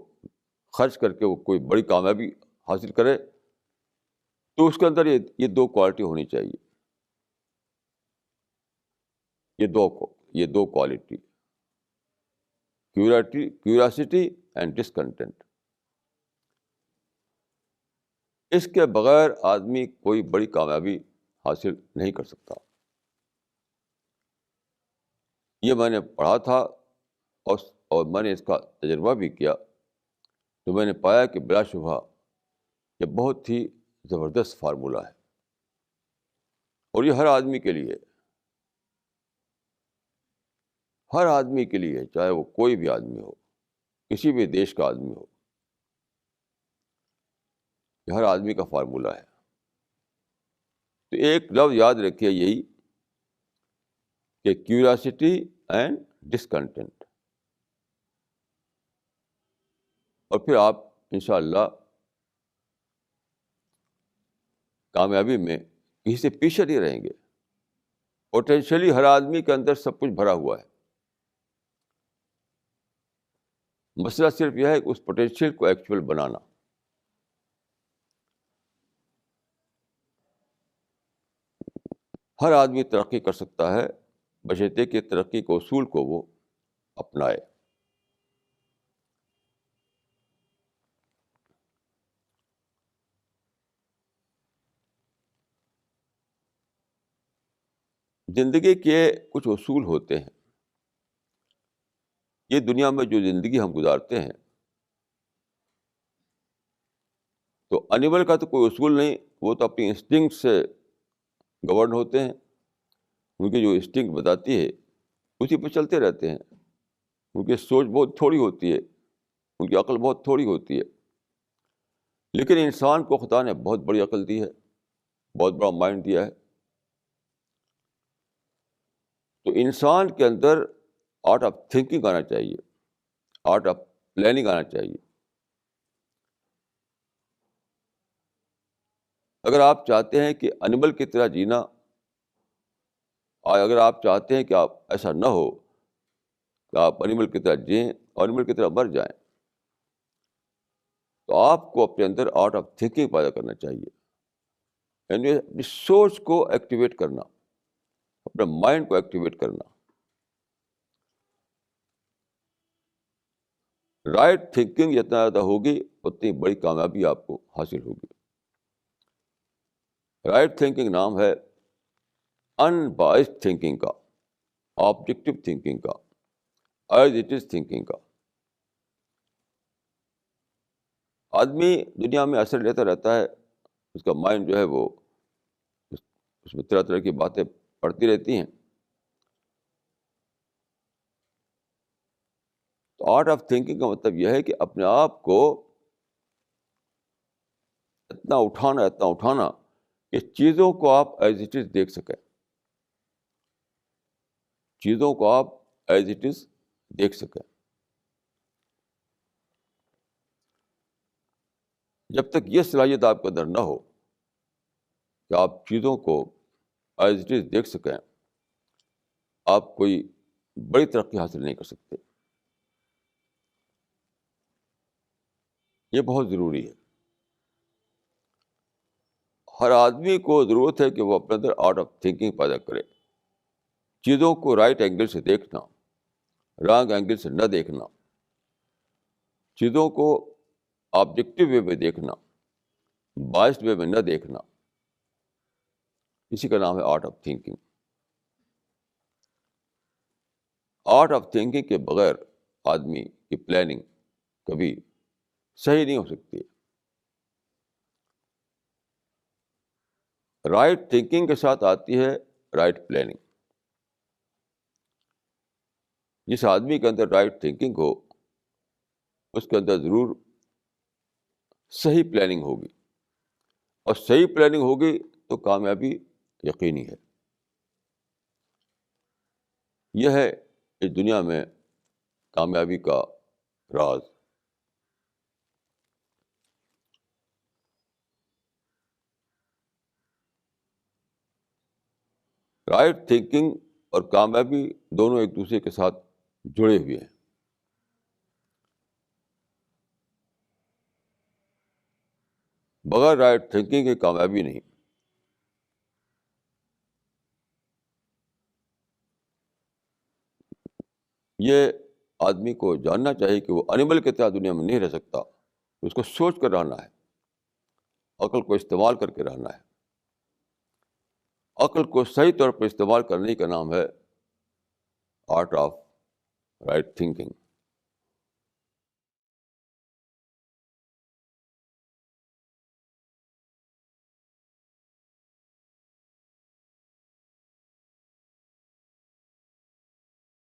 خرچ کر کے وہ کوئی بڑی کامیابی حاصل کرے، تو اس کے اندر یہ دو کوالٹی ہونی چاہیے. یہ دو کوالٹی، کیوریاسٹی اینڈ ڈسکنٹینٹ. اس کے بغیر آدمی کوئی بڑی کامیابی حاصل نہیں کر سکتا. یہ میں نے پڑھا تھا اور میں نے اس کا تجربہ بھی کیا، تو میں نے پایا کہ بلا شبہ یہ بہت ہی زبردست فارمولہ ہے، اور یہ ہر آدمی کے لیے، ہر آدمی کے لیے، چاہے وہ کوئی بھی آدمی ہو، کسی بھی دیش کا آدمی ہو، یہ ہر آدمی کا فارمولہ ہے. تو ایک لفظ یاد رکھیے یہی کہ کیوریاسٹی اینڈ ڈسکنٹینٹ، اور پھر آپ انشاءاللہ کامیابی میں کسی سے پیچھے نہیں رہیں گے. پوٹینشیلی ہر آدمی کے اندر سب کچھ بھرا ہوا ہے، مسئلہ صرف یہ ہے کہ اس پوٹینشیل کو ایکچوئل بنانا. ہر آدمی ترقی کر سکتا ہے بشرطے کہ ترقی کے اصول کو وہ اپنائے. زندگی کے کچھ اصول ہوتے ہیں. یہ دنیا میں جو زندگی ہم گزارتے ہیں، تو اینیمل کا تو کوئی اصول نہیں، وہ تو اپنی انسٹنکٹ سے گورن ہوتے ہیں. ان کی جو انسٹنکٹ بتاتی ہے اسی پہ چلتے رہتے ہیں. ان کی سوچ بہت تھوڑی ہوتی ہے, ان کی عقل بہت تھوڑی ہوتی ہے. لیکن انسان کو خدا نے بہت بڑی عقل دی ہے, بہت بڑا مائنڈ دیا ہے. تو انسان کے اندر آرٹ آف تھنکنگ آنا چاہیے, آرٹ آف پلاننگ آنا چاہیے. اگر آپ چاہتے ہیں کہ انیمل کی طرح جینا, اور اگر آپ چاہتے ہیں کہ آپ ایسا نہ ہو کہ آپ انیمل کی طرح جئیں اور انیمل کی طرح مر جائیں, تو آپ کو اپنے اندر آرٹ آف تھنکنگ پیدا کرنا چاہیے. یعنی اپنی سوچ کو ایکٹیویٹ کرنا, اپنے مائنڈ کو ایکٹیویٹ کرنا. رائٹ تھنکنگ جتنا زیادہ ہوگی اتنی بڑی کامیابی آپ کو حاصل ہوگی. رائٹ تھنکنگ نام ہے ان بائسڈ تھنکنگ کا, آبجیکٹو تھنکنگ کا, ایز اٹ از تھنکنگ کا. آدمی دنیا میں اثر لیتا رہتا ہے, اس کا مائنڈ جو ہے وہ اس میں طرح طرح کی باتیں پڑتی رہتی ہیں. تو آرٹ آف تھنکنگ کا مطلب یہ ہے کہ اپنے آپ کو اتنا اٹھانا کہ چیزوں کو آپ ایز اٹ از دیکھ سکیں, چیزوں کو آپ ایز اٹ از دیکھ سکیں. جب تک یہ صلاحیت آپ کے اندر نہ ہو کہ آپ چیزوں کو ایز اٹ از دیکھ سکیں, آپ کوئی بڑی ترقی حاصل نہیں کر سکتے. یہ بہت ضروری ہے. ہر آدمی کو ضرورت ہے کہ وہ اپنے اندر آرٹ آف تھنکنگ پیدا کرے. چیزوں کو رائٹ اینگل سے دیکھنا, رانگ اینگل سے نہ دیکھنا, چیزوں کو آبجیکٹو وے میں دیکھنا, بائسڈ وے میں نہ دیکھنا, اسی کا نام ہے art of thinking. Art of thinking کے بغیر آدمی کی پلاننگ کبھی صحیح نہیں ہو سکتی. رائٹ تھنکنگ کے ساتھ آتی ہے رائٹ پلاننگ. جس آدمی کے اندر رائٹ تھنکنگ ہو اس کے اندر ضرور صحیح پلاننگ ہوگی, اور صحیح پلاننگ ہوگی تو کامیابی یقینی ہے. یہ ہے اس دنیا میں کامیابی کا راز. رائٹ تھنکنگ اور کامیابی دونوں ایک دوسرے کے ساتھ جڑے ہوئے ہیں. بغیر رائٹ تھنکنگ کی کامیابی نہیں. یہ آدمی کو جاننا چاہیے کہ وہ انیمل کی طرح دنیا میں نہیں رہ سکتا. اس کو سوچ کر رہنا ہے, عقل کو استعمال کر کے رہنا ہے. عقل کو صحیح طور پر استعمال کرنے کا نام ہے آرٹ آف رائٹ تھنکنگ.